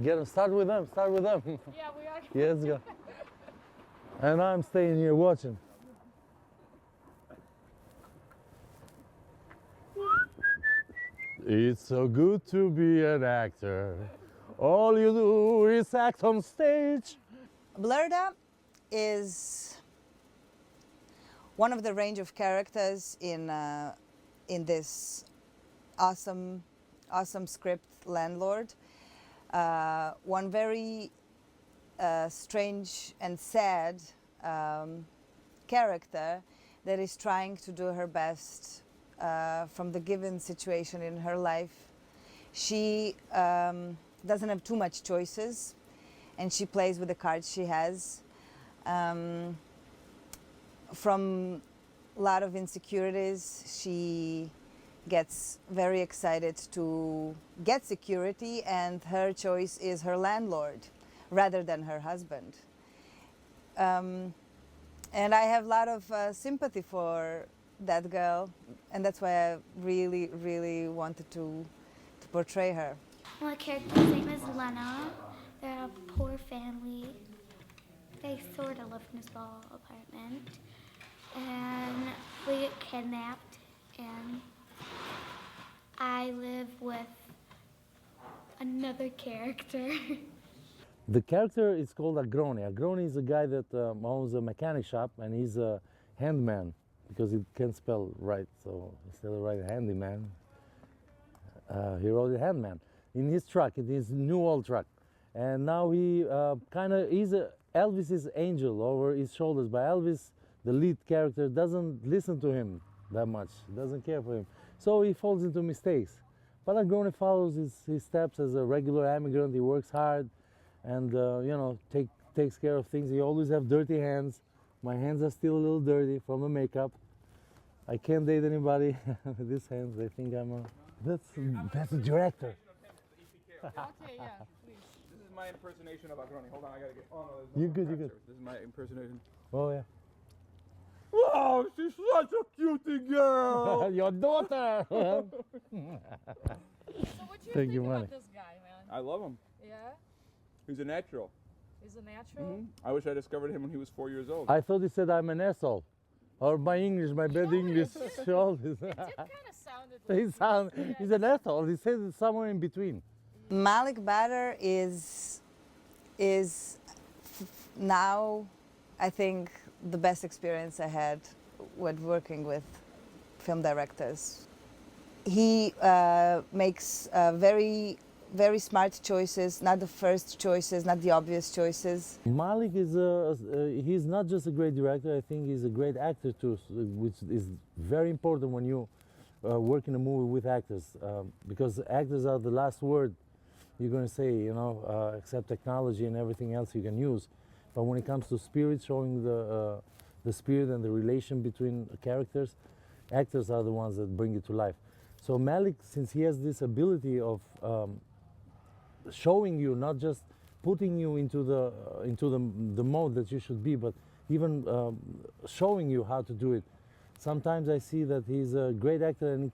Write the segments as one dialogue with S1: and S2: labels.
S1: Get them. Start with them. Start with them.
S2: Yeah, we are.
S1: Yes, go. And I'm staying here watching. It's so good to be an actor. All you do is act on stage.
S3: Blurda is one of the range of characters in this awesome script, Landlord. One very strange and sad character that is trying to do her best from the given situation in her life. She doesn't have too much choices, and she plays with the cards she has. From a lot of insecurities, she gets very excited to get security, and her choice is her landlord rather than her husband. And I have a lot of sympathy for that girl, and that's why I really, really wanted to portray her.
S4: My character's name is Lena. They're a poor family. They sort of live in a small apartment. And we get kidnapped, and I live with another character.
S1: The character is called Agroni. Agroni is a guy that owns a mechanic shop, and he's a handman because he can't spell right, so instead of writing handyman, he wrote a handman in his truck, in his new old truck. And now he he's Elvis's angel over his shoulders, but Elvis, the lead character, doesn't listen to him that much, doesn't care for him. So he falls into mistakes. But Agroni follows his steps as a regular immigrant. He works hard and takes care of things. He always have dirty hands. My hands are still a little dirty from the makeup. I can't date anybody with these hands. They think I'm a... That's a director.
S2: Okay, yeah, please.
S5: This is my impersonation of Agroni. Hold on, I gotta get... Oh, no,
S1: You're good, you're good.
S5: This is my impersonation.
S1: Oh, yeah.
S5: Wow, she's such a cutie girl!
S1: Your daughter!
S2: So what do you
S1: Thank
S2: think
S1: you,
S2: about
S1: Manny.
S2: this guy, man?
S5: I love him.
S2: Yeah?
S5: He's a natural.
S2: He's a natural?
S5: I wish I discovered him when he was 4 years old.
S1: I thought he said I'm an asshole. Or my English, my bad English. All this.
S2: It kind of sounded like
S1: He's an asshole. He said it somewhere in between.
S3: Malik Badr is now, I think, the best experience I had with working with film directors. He makes very, very smart choices, not the first choices, not the obvious choices.
S1: Malik is he's not just a great director. I think he's a great actor too, which is very important when you work in a movie with actors, because actors are the last word you're going to say, except technology and everything else you can use. But when it comes to spirit, showing the spirit and the relation between characters, actors are the ones that bring it to life. So Malik, since he has this ability of showing you, not just putting you into the mode that you should be, but even showing you how to do it. Sometimes I see that he's a great actor, and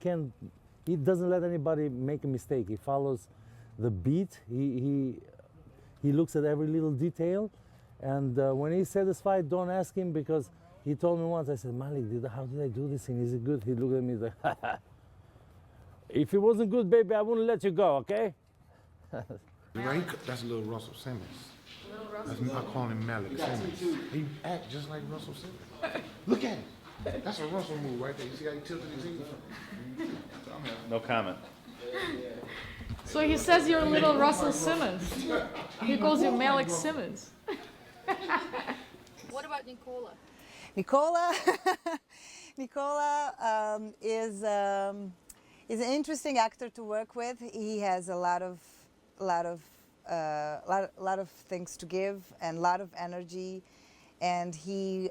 S1: he doesn't let anybody make a mistake. He follows the beat. He looks at every little detail, and when he's satisfied, don't ask him, because he told me once. I said, Malik, how did I do this thing? Is it good? He looked at me like, if it wasn't good, baby, I wouldn't let you go, okay?
S6: Right? That's little Russell Simmons.
S2: Little Russell.
S6: I call him Malik Simmons. He act just like Russell Simmons. Look at him. That's a Russell move right there. You see how he tilted his head?
S7: No comment.
S2: So he says you're little Russell Simmons. He calls you Malik Simmons. What about Nicola?
S3: Nicola is an interesting actor to work with. He has a lot of things to give and a lot of energy, and he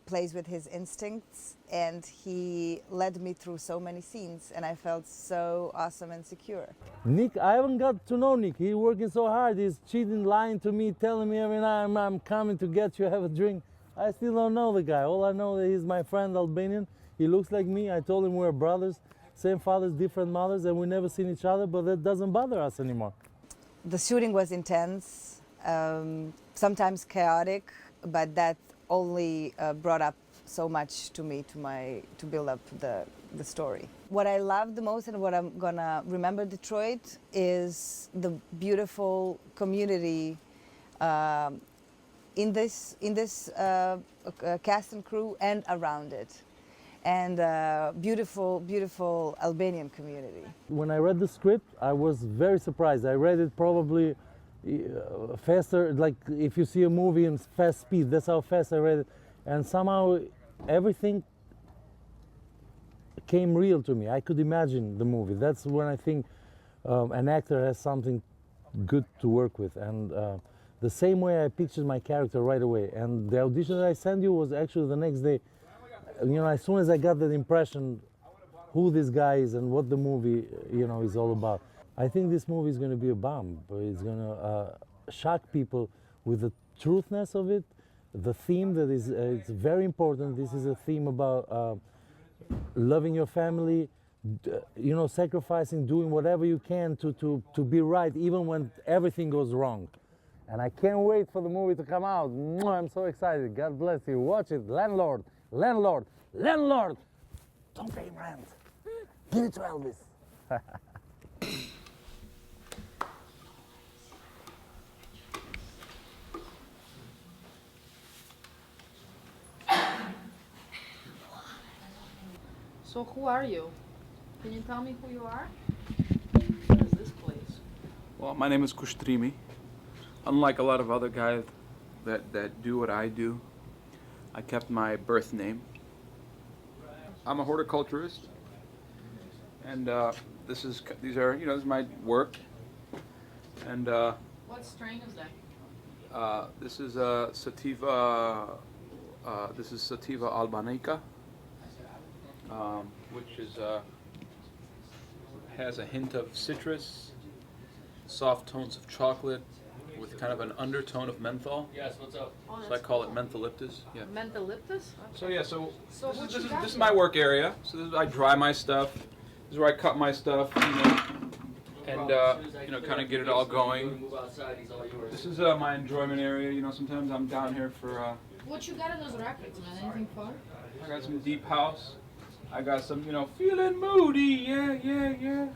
S3: plays with his instincts, and he led me through so many scenes, and I felt so awesome and secure.
S1: Nick, I haven't got to know Nick. He's working so hard. He's cheating, lying to me, telling me every night I'm coming to get you, have a drink. I still don't know the guy. All I know that he's my friend Albanian. He looks like me. I told him we're brothers, same fathers, different mothers, and we never seen each other, but that doesn't bother us anymore.
S3: The shooting was intense, sometimes chaotic, but that only brought up so much to me to build up the story. What I love the most and what I'm gonna remember Detroit is the beautiful community in this cast and crew and around it, and beautiful Albanian community.
S1: When I read the script, I was very surprised. I read it probably faster, like if you see a movie in fast speed, that's how fast I read it. And somehow everything came real to me. I could imagine the movie. That's when I think an actor has something good to work with. And the same way I pictured my character right away. And the audition that I sent you was actually the next day. You know, as soon as I got that impression who this guy is and what the movie, you know, is all about. I think this movie is going to be a bomb. It's going to shock people with the truthness of it, the theme that is it's very important. This is a theme about loving your family, you know, sacrificing, doing whatever you can to be right, even when everything goes wrong. And I can't wait for the movie to come out. I'm so excited. God bless you. Watch it. Landlord, landlord, landlord. Don't pay him rent. Give it to Elvis.
S2: So who are you? Can you tell me who you are? What is this place?
S8: Well, my name is Kushtrimi. Unlike a lot of other guys that do what I do, I kept my birth name. I'm a horticulturist, and these are, you know, this is my work. And
S2: What strain is that?
S8: this is sativa. This is Sativa albanica, which is has a hint of citrus, soft tones of chocolate, with kind of an undertone of menthol.
S9: Yes, what's up?
S2: Oh,
S8: So I
S2: that's
S8: call it mentholyptus. Yeah.
S2: Mentholyptus?
S8: So yeah, so
S2: So
S8: this
S2: what
S8: is,
S2: you
S8: this, is,
S2: got
S8: this is
S2: here?
S8: my work area. So this is, I dry my stuff. This is where I cut my stuff, you know, and you know, kind of get it all going.
S9: Move outside, he's all yours.
S8: This is my enjoyment area. You know, sometimes I'm down here for.
S2: What you got in those rackets, man? Anything fun?
S8: I got some deep house. I got some, you know, feeling moody. Yeah, yeah, yeah.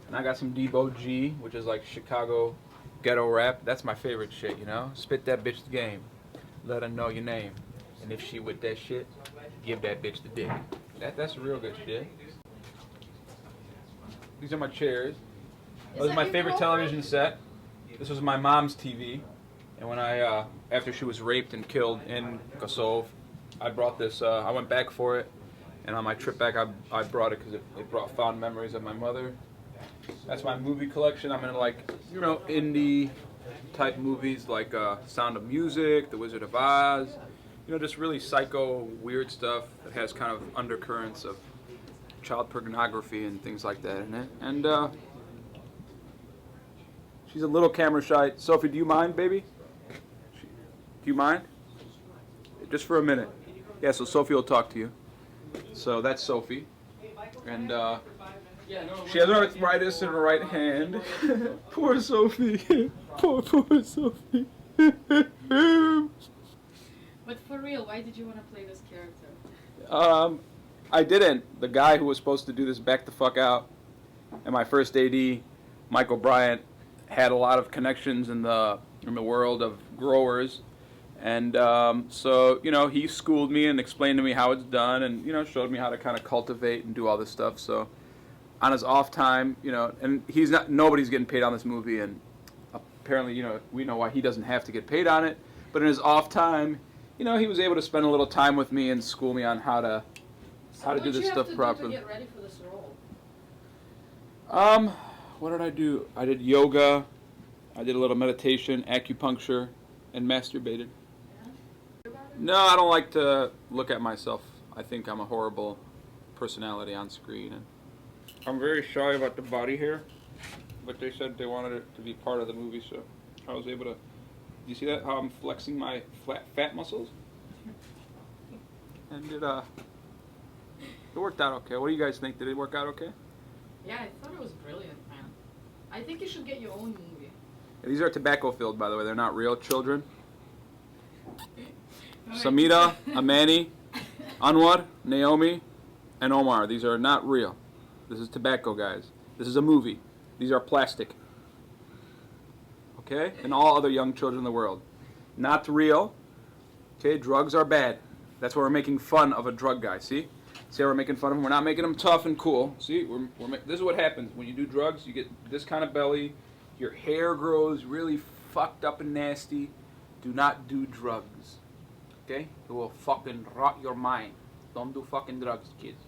S8: And I got some deep OG, which is like Chicago ghetto rap. That's my favorite shit, you know. Spit that bitch the game. Let her know your name. And if she with that shit, give that bitch the dick. That's real good shit. These are my chairs. This is
S2: that
S8: my
S2: your
S8: favorite
S2: girlfriend?
S8: television set. This was my mom's TV. And when I, after she was raped and killed in Kosovo, I brought this, I went back for it. And on my trip back, I brought it because it brought fond memories of my mother. That's my movie collection. I'm into, like, you know, indie type movies like Sound of Music, The Wizard of Oz. You know, just really psycho, weird stuff that has kind of undercurrents of child pornography and things like that in it. And she's a little camera shy. Sophie, do you mind, baby? Do you mind? Just for a minute. Yeah, so Sophie will talk to you. So that's Sophie. And she has arthritis in her right hand. Poor Sophie. Poor Sophie.
S2: But for real, why did you want to play this character?
S8: I didn't. The guy who was supposed to do this back the fuck out, and my first AD, Michael Bryant, had a lot of connections in the world of growers. And so, you know, he schooled me and explained to me how it's done and, you know, showed me how to kind of cultivate and do all this stuff. So on his off time, you know, and nobody's getting paid on this movie. And apparently, you know, we know why he doesn't have to get paid on it. But in his off time, you know, he was able to spend a little time with me and school me on how to do this stuff properly.
S2: What did you have to do to get ready for this role?
S8: What did I do? I did yoga. I did a little meditation, acupuncture, and masturbated. No, I don't like to look at myself. I think I'm a horrible personality on screen. And I'm very shy about the body hair, but they said they wanted it to be part of the movie, so I was able to. You see that? How I'm flexing my fat muscles? And it worked out okay. What do you guys think? Did it work out okay?
S2: Yeah, I thought it was brilliant, man. I think you should get your own movie.
S8: These are tobacco filled, by the way. They're not real children. Samira, Amani, Anwar, Naomi, and Omar. These are not real. This is tobacco, guys. This is a movie. These are plastic. Okay? And all other young children in the world. Not real. Okay? Drugs are bad. That's why we're making fun of a drug guy. See? See how we're making fun of him? We're not making him tough and cool. See? This is what happens. When you do drugs, you get this kind of belly. Your hair grows really fucked up and nasty. Do not do drugs. Okay? It will fucking rot your mind. Don't do fucking drugs, kids.